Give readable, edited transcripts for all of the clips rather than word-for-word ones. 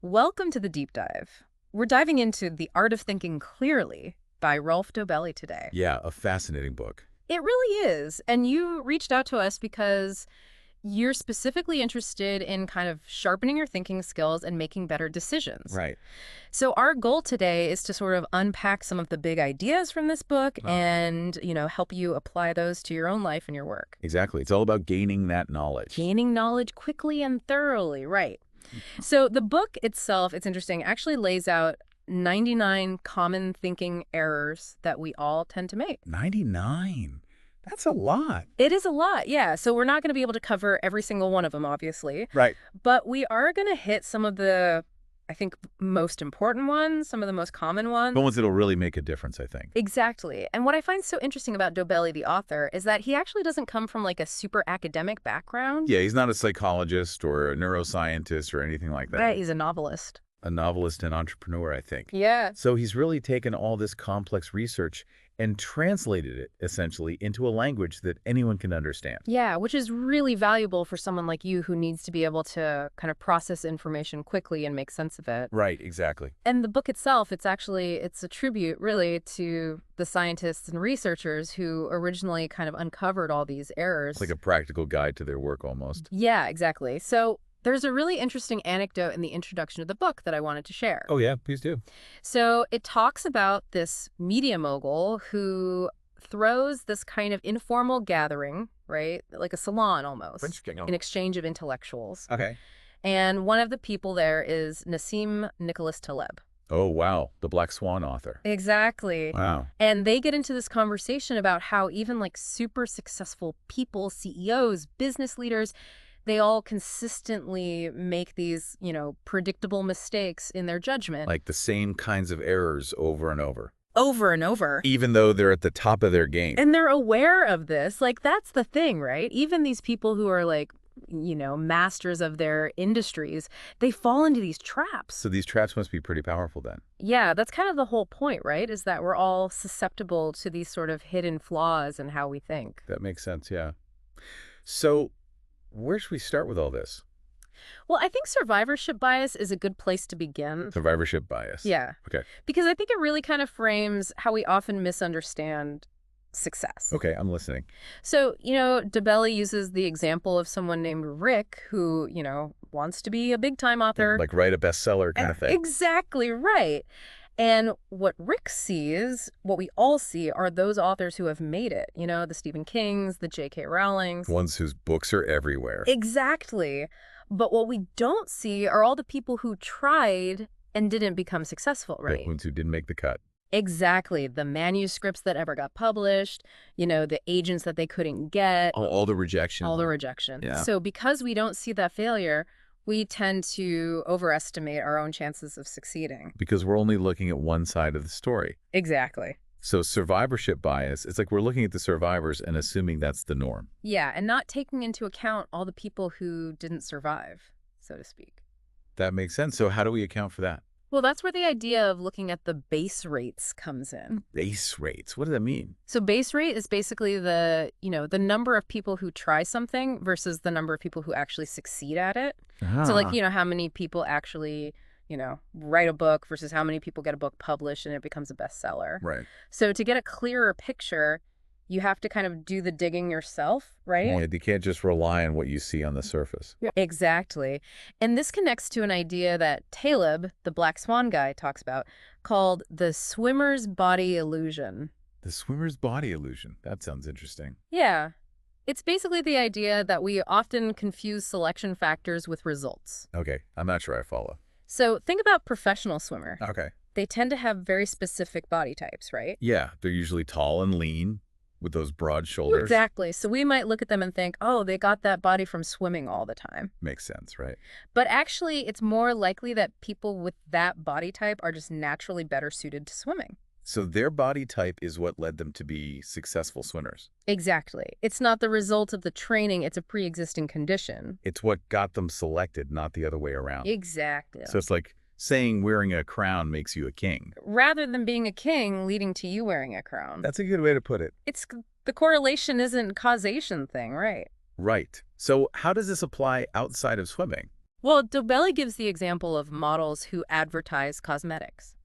Welcome to the deep dive. We're diving into The Art of Thinking Clearly by Rolf Dobelli today. Yeah, a fascinating book. It really is. And you reached out to us because you're specifically interested in kind of sharpening your thinking skills and making better decisions. Right. So our goal today is to sort of unpack some of the big ideas from this book Oh. and, help you apply those to your own life and your work. Exactly. It's all about gaining that knowledge. Gaining knowledge quickly and thoroughly, right. So the book itself, it's interesting, actually lays out 99 common thinking errors that we all tend to make. 99. That's a lot. It is a lot, yeah. So we're not going to be able to cover every single one of them, obviously. Right. But we are going to hit some of the, I think, most important ones, some of the most common ones. The ones that'll really make a difference, I think. Exactly. And what I find so interesting about Dobelli, the author, is that he actually doesn't come from like a super academic background. Yeah, he's not a psychologist or a neuroscientist or anything like that. Right, he's a novelist. A novelist and entrepreneur, I think. Yeah. So he's really taken all this complex research and translated it, essentially, into a language that anyone can understand. Yeah, which is really valuable for someone like you who needs to be able to kind of process information quickly and make sense of it. Right, exactly. And the book itself, it's a tribute really to the scientists and researchers who originally kind of uncovered all these errors. It's like a practical guide to their work, almost. Yeah, exactly. So there's a really interesting anecdote in the introduction of the book that I wanted to share. Oh, yeah, please do. So it talks about this media mogul who throws this kind of informal gathering, right? Like a salon almost, in exchange of intellectuals. Okay. And one of the people there is Nassim Nicholas Taleb. Oh, wow. The Black Swan author. Exactly. Wow. And they get into this conversation about how even like super successful people, CEOs, business leaders, they all consistently make these, predictable mistakes in their judgment. Like the same kinds of errors over and over. Over and over. Even though they're at the top of their game. And they're aware of this. Like, that's the thing, right? Even these people who are like, masters of their industries, they fall into these traps. So these traps must be pretty powerful then. Yeah, that's kind of the whole point, right? Is that we're all susceptible to these sort of hidden flaws in how we think. That makes sense, yeah. So where should we start with all this? Well, I think survivorship bias is a good place to begin. Survivorship bias. Yeah. Okay. Because I think it really kind of frames how we often misunderstand success. Okay, I'm listening. So, Dobelli uses the example of someone named Rick who, wants to be a big-time author. Like write a bestseller kind of thing. Exactly right. And what Rick sees, what we all see, are those authors who have made it. The Stephen Kings, the J.K. Rowlings. Ones whose books are everywhere. Exactly. But what we don't see are all the people who tried and didn't become successful, right? The ones who didn't make the cut. Exactly. The manuscripts that ever got published, the agents that they couldn't get. All the rejection. All the rejection. Yeah. So because we don't see that failure, we tend to overestimate our own chances of succeeding. Because we're only looking at one side of the story. Exactly. So survivorship bias, it's like we're looking at the survivors and assuming that's the norm. Yeah, and not taking into account all the people who didn't survive, so to speak. That makes sense. So how do we account for that? Well, that's where the idea of looking at the base rates comes in. Base rates. What does that mean? So base rate is basically the number of people who try something versus the number of people who actually succeed at it. So like, how many people actually, write a book versus how many people get a book published and it becomes a bestseller. Right. So to get a clearer picture, you have to kind of do the digging yourself, right? Yeah, you can't just rely on what you see on the surface. Yeah. Exactly. And this connects to an idea that Taleb, the Black Swan guy, talks about called the swimmer's body illusion. The swimmer's body illusion. That sounds interesting. Yeah. It's basically the idea that we often confuse selection factors with results. Okay, I'm not sure I follow. So think about professional swimmer. Okay. They tend to have very specific body types, right? Yeah, they're usually tall and lean with those broad shoulders. Exactly. So we might look at them and think, oh, they got that body from swimming all the time. Makes sense, right? But actually, it's more likely that people with that body type are just naturally better suited to swimming. So their body type is what led them to be successful swimmers. Exactly. It's not the result of the training, it's a pre-existing condition. It's what got them selected, not the other way around. Exactly. So it's like saying wearing a crown makes you a king. Rather than being a king leading to you wearing a crown. That's a good way to put it. The correlation isn't causation thing, right? Right. So how does this apply outside of swimming? Well, Dobelli gives the example of models who advertise cosmetics.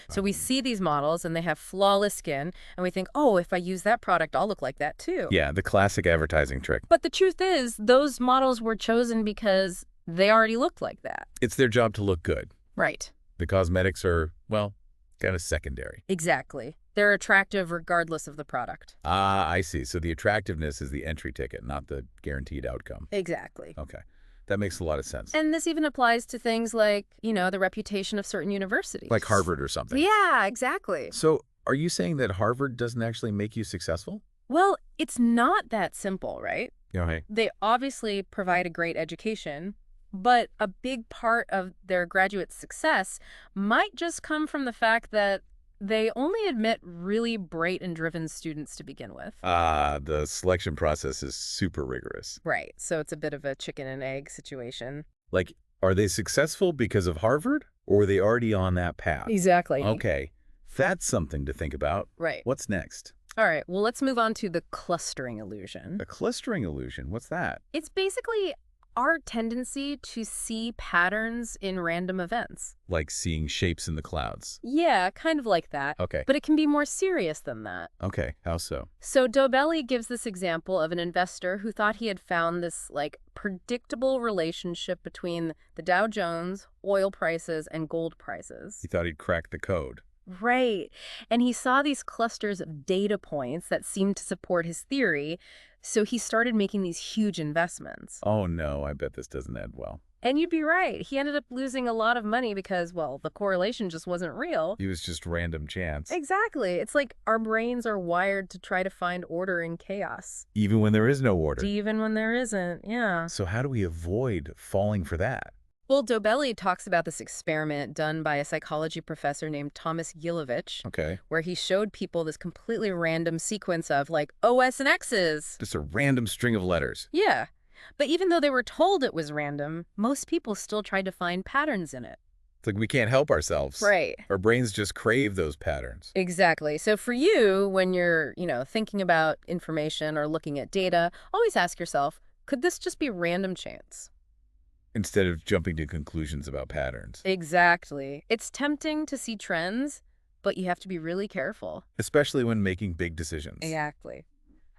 So we see these models and they have flawless skin, and we think, oh, if I use that product, I'll look like that too. Yeah, the classic advertising trick. But the truth is, those models were chosen because they already looked like that. It's their job to look good. Right. The cosmetics are, well, kind of secondary. Exactly. They're attractive regardless of the product. Ah, I see. So the attractiveness is the entry ticket, not the guaranteed outcome. Exactly. Okay. That makes a lot of sense. And this even applies to things like, the reputation of certain universities. Like Harvard or something. Yeah, exactly. So are you saying that Harvard doesn't actually make you successful? Well, it's not that simple, right? Okay. They obviously provide a great education, but a big part of their graduate success might just come from the fact that they only admit really bright and driven students to begin with. The selection process is super rigorous. Right. So it's a bit of a chicken and egg situation. Like, are they successful because of Harvard, or are they already on that path? Exactly. Okay. That's something to think about. Right. What's next? All right. Well, let's move on to the clustering illusion. A clustering illusion. What's that? It's basically our tendency to see patterns in random events. Like seeing shapes in the clouds. Yeah, kind of like that. Okay. But it can be more serious than that. Okay. How so? So Dobelli gives this example of an investor who thought he had found this predictable relationship between the Dow Jones, oil prices, and gold prices. He thought he'd cracked the code. Right. And he saw these clusters of data points that seemed to support his theory, so he started making these huge investments. Oh no, I bet this doesn't end well. And you'd be right. He ended up losing a lot of money because, well, the correlation just wasn't real. It was just random chance. Exactly. It's like our brains are wired to try to find order in chaos. Even when there is no order. Even when there isn't, yeah. So how do we avoid falling for that? Well, Dobelli talks about this experiment done by a psychology professor named Thomas Gilovich, Okay. where he showed people this completely random sequence of, O's and X's. Just a random string of letters. Yeah. But even though they were told it was random, most people still tried to find patterns in it. It's like we can't help ourselves. Right. Our brains just crave those patterns. Exactly. So for you, when you're, thinking about information or looking at data, always ask yourself, could this just be random chance? Instead of jumping to conclusions about patterns. Exactly. It's tempting to see trends, but you have to be really careful. Especially when making big decisions. Exactly.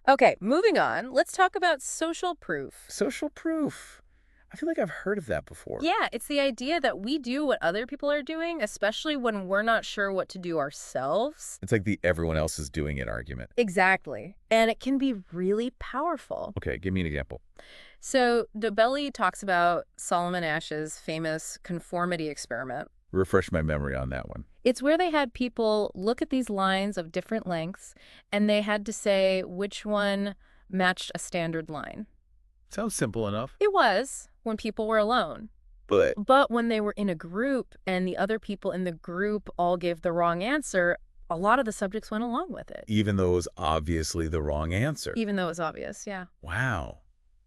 Okay, moving on. Let's talk about social proof. Social proof. I feel like I've heard of that before. Yeah, it's the idea that we do what other people are doing, especially when we're not sure what to do ourselves. It's like the everyone else is doing it argument. Exactly. And it can be really powerful. Okay, give me an example. So Dobelli talks about Solomon Asch's famous conformity experiment. Refresh my memory on that one. It's where they had people look at these lines of different lengths, and they had to say which one matched a standard line. Sounds simple enough. It was when people were alone. But when they were in a group and the other people in the group all gave the wrong answer, a lot of the subjects went along with it. Even though it was obviously the wrong answer. Even though it was obvious, yeah. Wow.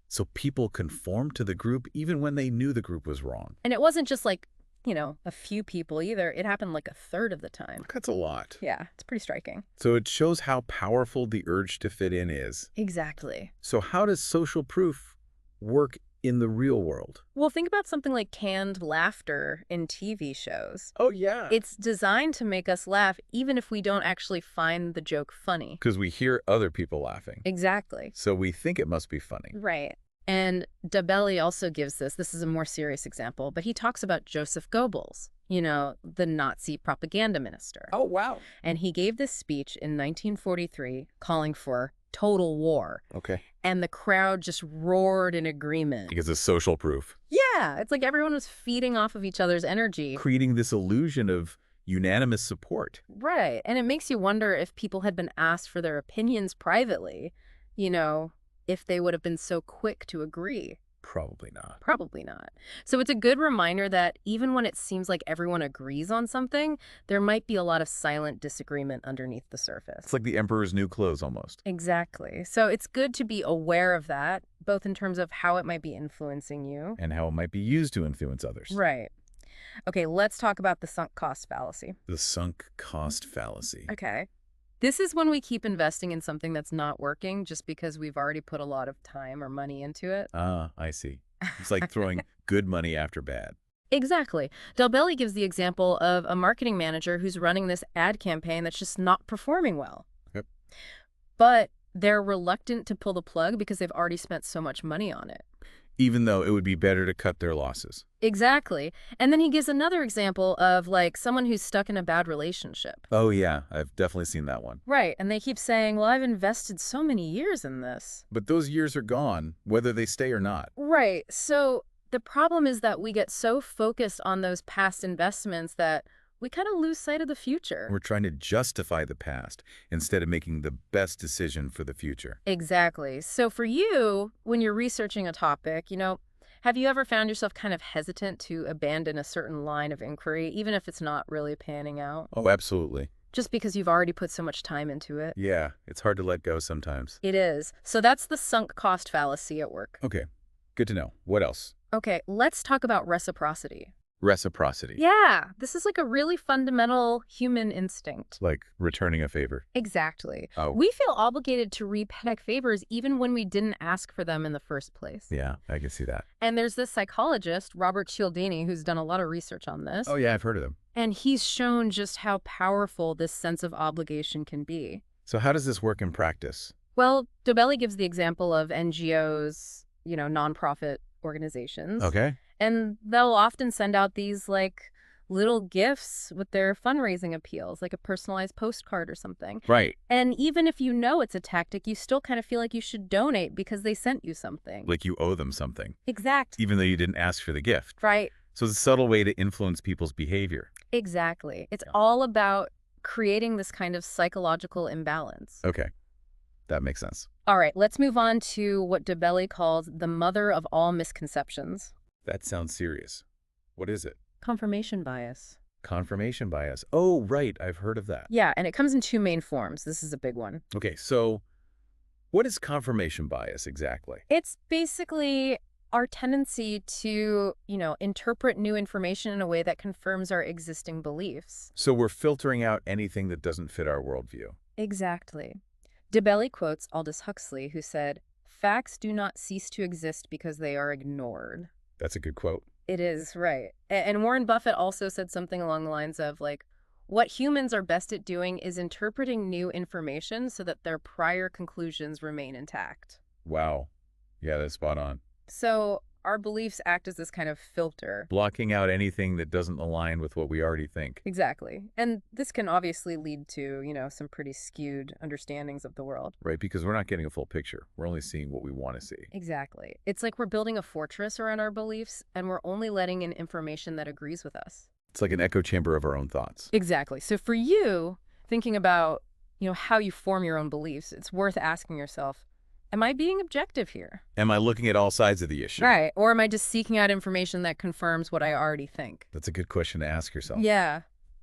So people conformed to the group even when they knew the group was wrong. And it wasn't just a few people either. It happened a third of the time. That's a lot. Yeah, it's pretty striking. So it shows how powerful the urge to fit in is. Exactly. So how does social proof work in the real world? Well, think about something like canned laughter in TV shows. Oh, yeah. It's designed to make us laugh even if we don't actually find the joke funny. Because we hear other people laughing. Exactly. So we think it must be funny. Right. And Dobelli also gives this is a more serious example, but he talks about Joseph Goebbels, the Nazi propaganda minister. Oh, wow. And he gave this speech in 1943 calling for total war. Okay. And the crowd just roared in agreement. Because it's social proof. Yeah, it's like everyone was feeding off of each other's energy. Creating this illusion of unanimous support. Right. And it makes you wonder if people had been asked for their opinions privately, if they would have been so quick to agree. Probably not. Probably not. So it's a good reminder that even when it seems like everyone agrees on something, there might be a lot of silent disagreement underneath the surface. It's like the emperor's new clothes almost. Exactly. So it's good to be aware of that, both in terms of how it might be influencing you. And how it might be used to influence others. Right. Okay, let's talk about the sunk cost fallacy. The sunk cost fallacy. Okay. This is when we keep investing in something that's not working just because we've already put a lot of time or money into it. Ah, I see. It's like throwing good money after bad. Exactly. Dobelli gives the example of a marketing manager who's running this ad campaign that's just not performing well. Yep. But they're reluctant to pull the plug because they've already spent so much money on it. Even though it would be better to cut their losses. Exactly. And then he gives another example of like someone who's stuck in a bad relationship. Oh, yeah. I've definitely seen that one. Right. And they keep saying, well, I've invested so many years in this. But those years are gone, whether they stay or not. Right. So the problem is that we get so focused on those past investments that we kind of lose sight of the future. We're trying to justify the past instead of making the best decision for the future. Exactly. So for you, when you're researching a topic, have you ever found yourself kind of hesitant to abandon a certain line of inquiry, even if it's not really panning out? Oh, absolutely. Just because you've already put so much time into it? Yeah, it's hard to let go sometimes. It is. So that's the sunk cost fallacy at work. Okay, good to know. What else? Okay, let's talk about reciprocity. Reciprocity. Yeah, this is like a really fundamental human instinct. Like returning a favor. Exactly. Oh. We feel obligated to repay favors even when we didn't ask for them in the first place. Yeah, I can see that. And there's this psychologist, Robert Cialdini, who's done a lot of research on this. Oh, yeah, I've heard of them. And he's shown just how powerful this sense of obligation can be. So how does this work in practice? Well, Dobelli gives the example of NGOs, nonprofit organizations. Okay. And they'll often send out these like little gifts with their fundraising appeals, like a personalized postcard or something. Right. And even if you know it's a tactic, you still kind of feel like you should donate because they sent you something. Like you owe them something. Exactly. Even though you didn't ask for the gift. Right. So it's a subtle way to influence people's behavior. Exactly. It's all about creating this kind of psychological imbalance. Okay. That makes sense. All right, let's move on to what Dobelli calls the mother of all misconceptions. That sounds serious. What is it? Confirmation bias. Confirmation bias. Oh, right. I've heard of that. Yeah, and it comes in two main forms. This is a big one. Okay, so what is confirmation bias exactly? It's basically our tendency to, interpret new information in a way that confirms our existing beliefs. So we're filtering out anything that doesn't fit our worldview. Exactly. Dobelli quotes Aldous Huxley, who said, "Facts do not cease to exist because they are ignored." That's a good quote. It is, right. And Warren Buffett also said something along the lines of, like, what humans are best at doing is interpreting new information so that their prior conclusions remain intact. Wow. Yeah, that's spot on. So our beliefs act as this kind of filter. Blocking out anything that doesn't align with what we already think. Exactly. And this can obviously lead to, some pretty skewed understandings of the world. Right, because we're not getting a full picture. We're only seeing what we want to see. Exactly. It's like we're building a fortress around our beliefs, and we're only letting in information that agrees with us. It's like an echo chamber of our own thoughts. Exactly. So for you, thinking about, how you form your own beliefs, it's worth asking yourself, am I being objective here? Am I looking at all sides of the issue? Right. Or am I just seeking out information that confirms what I already think? That's a good question to ask yourself. Yeah.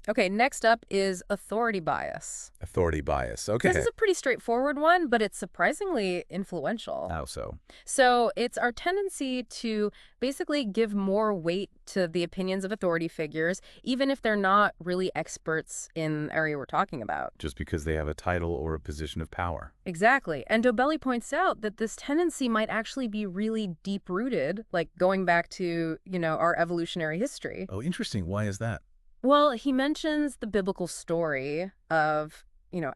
Okay, next up is authority bias. Authority bias. Okay. This is a pretty straightforward one, but it's surprisingly influential. How so? So it's our tendency to basically give more weight to the opinions of authority figures, even if they're not really experts in the area we're talking about. Just because they have a title or a position of power. Exactly. And Dobelli points out that this tendency might actually be really deep-rooted, like going back to, our evolutionary history. Oh, interesting. Why is that? Well, he mentions the biblical story of,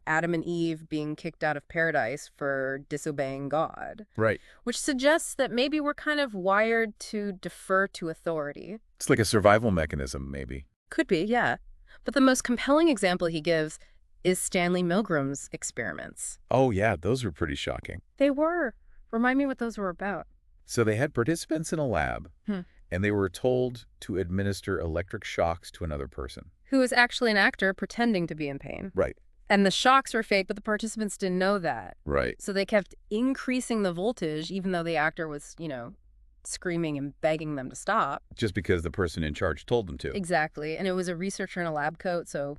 Adam and Eve being kicked out of paradise for disobeying God. Right. Which suggests that maybe we're kind of wired to defer to authority. It's like a survival mechanism, maybe. Could be, yeah. But the most compelling example he gives is Stanley Milgram's experiments. Oh, yeah, those were pretty shocking. They were. Remind me what those were about. So they had participants in a lab, and they were told to administer electric shocks to another person. Who was actually an actor pretending to be in pain. Right. And the shocks were fake, but the participants didn't know that. Right. So they kept increasing the voltage, even though the actor was, screaming and begging them to stop. Just because the person in charge told them to. Exactly. And it was a researcher in a lab coat, so,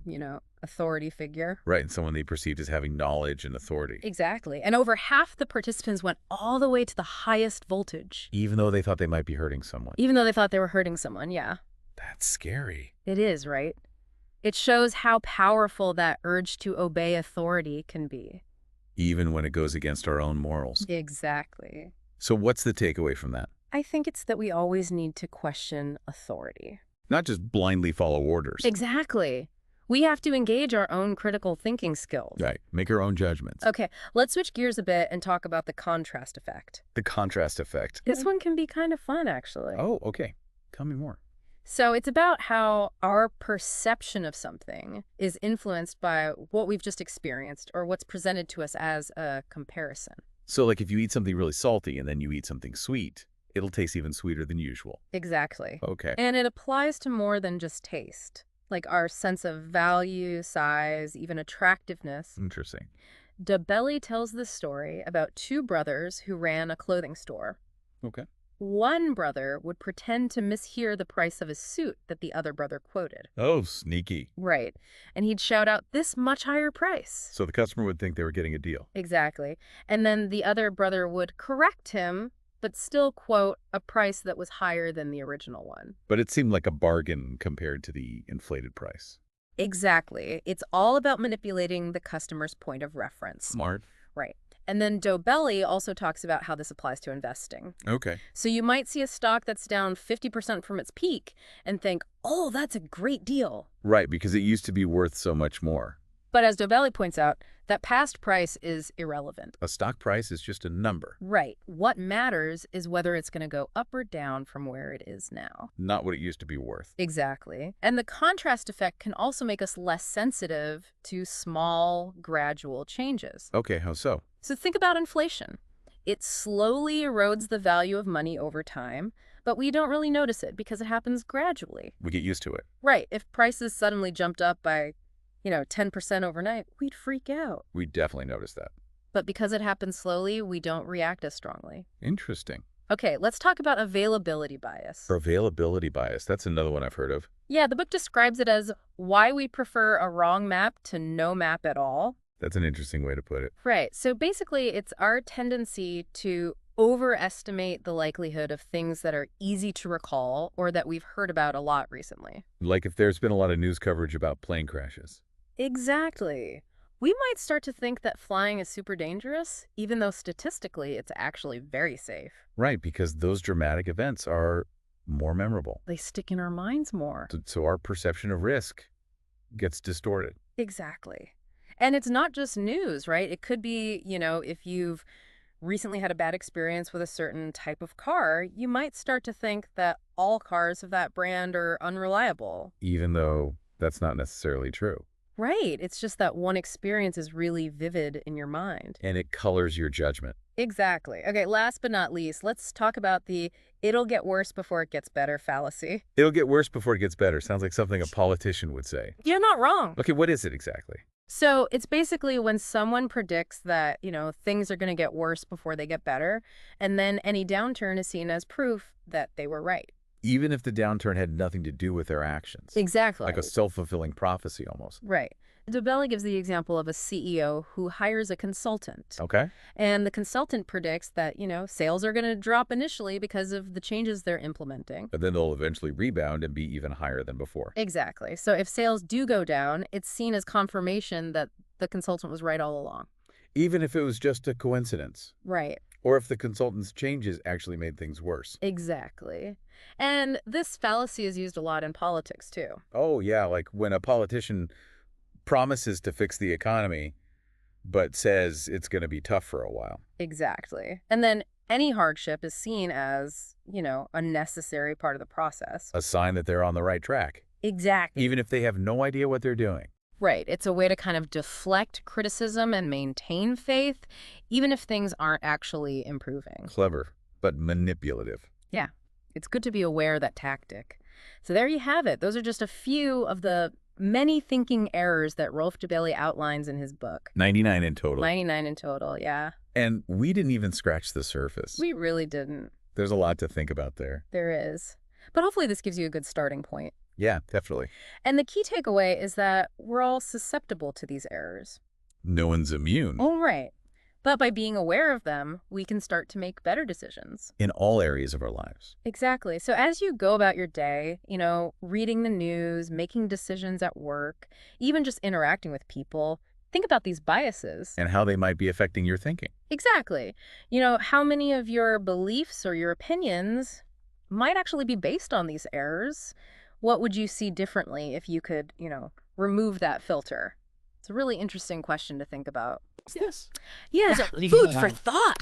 authority figure. Right, and someone they perceived as having knowledge and authority. Exactly. And over half the participants went all the way to the highest voltage. Even though they thought they might be hurting someone. Even though they thought they were hurting someone, yeah. That's scary. It is, right? It shows how powerful that urge to obey authority can be. Even when it goes against our own morals. Exactly. So what's the takeaway from that? I think it's that we always need to question authority. Not just blindly follow orders. Exactly. We have to engage our own critical thinking skills. Right. Make our own judgments. Okay, let's switch gears a bit and talk about the contrast effect. The contrast effect. This one can be kind of fun, actually. Oh, okay. Tell me more. So it's about how our perception of something is influenced by what we've just experienced or what's presented to us as a comparison. So like if you eat something really salty and then you eat something sweet, it'll taste even sweeter than usual. Exactly. Okay. And it applies to more than just taste, like our sense of value, size, even attractiveness. Interesting. Dobelli tells this story about two brothers who ran a clothing store. Okay. One brother would pretend to mishear the price of a suit that the other brother quoted. Oh, sneaky. Right. And he'd shout out, "This much higher price." So the customer would think they were getting a deal. Exactly. And then the other brother would correct him, but still quote a price that was higher than the original one. But it seemed like a bargain compared to the inflated price. Exactly. It's all about manipulating the customer's point of reference. Smart. Right. And then Dobelli also talks about how this applies to investing. Okay. So you might see a stock that's down 50% from its peak and think, oh, that's a great deal. Right, because it used to be worth so much more. But as Dobelli points out, that past price is irrelevant. A stock price is just a number. Right. What matters is whether it's going to go up or down from where it is now. Not what it used to be worth. Exactly. And the contrast effect can also make us less sensitive to small, gradual changes. Okay, how so? So think about inflation. It slowly erodes the value of money over time, but we don't really notice it because it happens gradually. We get used to it. Right. If prices suddenly jumped up by 10% overnight, we'd freak out. We definitely notice that. But because it happens slowly, we don't react as strongly. Interesting. Okay, let's talk about availability bias. Availability bias. That's another one I've heard of. Yeah, the book describes it as why we prefer a wrong map to no map at all. That's an interesting way to put it. Right. So basically, it's our tendency to overestimate the likelihood of things that are easy to recall or that we've heard about a lot recently. Like if there's been a lot of news coverage about plane crashes. Exactly. We might start to think that flying is super dangerous, even though statistically it's actually very safe. Right, because those dramatic events are more memorable. They stick in our minds more. So our perception of risk gets distorted. Exactly. And it's not just news, right? It could be, if you've recently had a bad experience with a certain type of car, you might start to think that all cars of that brand are unreliable. Even though that's not necessarily true. Right. It's just that one experience is really vivid in your mind. And it colors your judgment. Exactly. Okay, last but not least, let's talk about the "it'll get worse before it gets better" fallacy. It'll get worse before it gets better. Sounds like something a politician would say. You're not wrong. Okay, what is it exactly? So it's basically when someone predicts that, things are going to get worse before they get better, and then any downturn is seen as proof that they were right. Even if the downturn had nothing to do with their actions. Exactly. Like a self-fulfilling prophecy almost. Right. Dobelli gives the example of a CEO who hires a consultant. Okay. And the consultant predicts that, sales are going to drop initially because of the changes they're implementing. But then they'll eventually rebound and be even higher than before. Exactly. So if sales do go down, it's seen as confirmation that the consultant was right all along. Even if it was just a coincidence. Right. Or if the consultant's changes actually made things worse. Exactly. And this fallacy is used a lot in politics, too. Oh, yeah, like when a politician promises to fix the economy, but says it's going to be tough for a while. Exactly. And then any hardship is seen as, a necessary part of the process. A sign that they're on the right track. Exactly. Even if they have no idea what they're doing. Right. It's a way to kind of deflect criticism and maintain faith, even if things aren't actually improving. Clever, but manipulative. Yeah. It's good to be aware of that tactic. So there you have it. Those are just a few of the many thinking errors that Rolf Dobelli outlines in his book. 99 in total. 99 in total, yeah. And we didn't even scratch the surface. We really didn't. There's a lot to think about there. There is. But hopefully this gives you a good starting point. Yeah, definitely. And the key takeaway is that we're all susceptible to these errors. No one's immune. Oh, right. But by being aware of them, we can start to make better decisions. In all areas of our lives. Exactly. So as you go about your day, reading the news, making decisions at work, even just interacting with people, think about these biases. And how they might be affecting your thinking. Exactly. How many of your beliefs or your opinions might actually be based on these errors? What would you see differently if you could, remove that filter? It's a really interesting question to think about. What's this? Yeah, food for thought.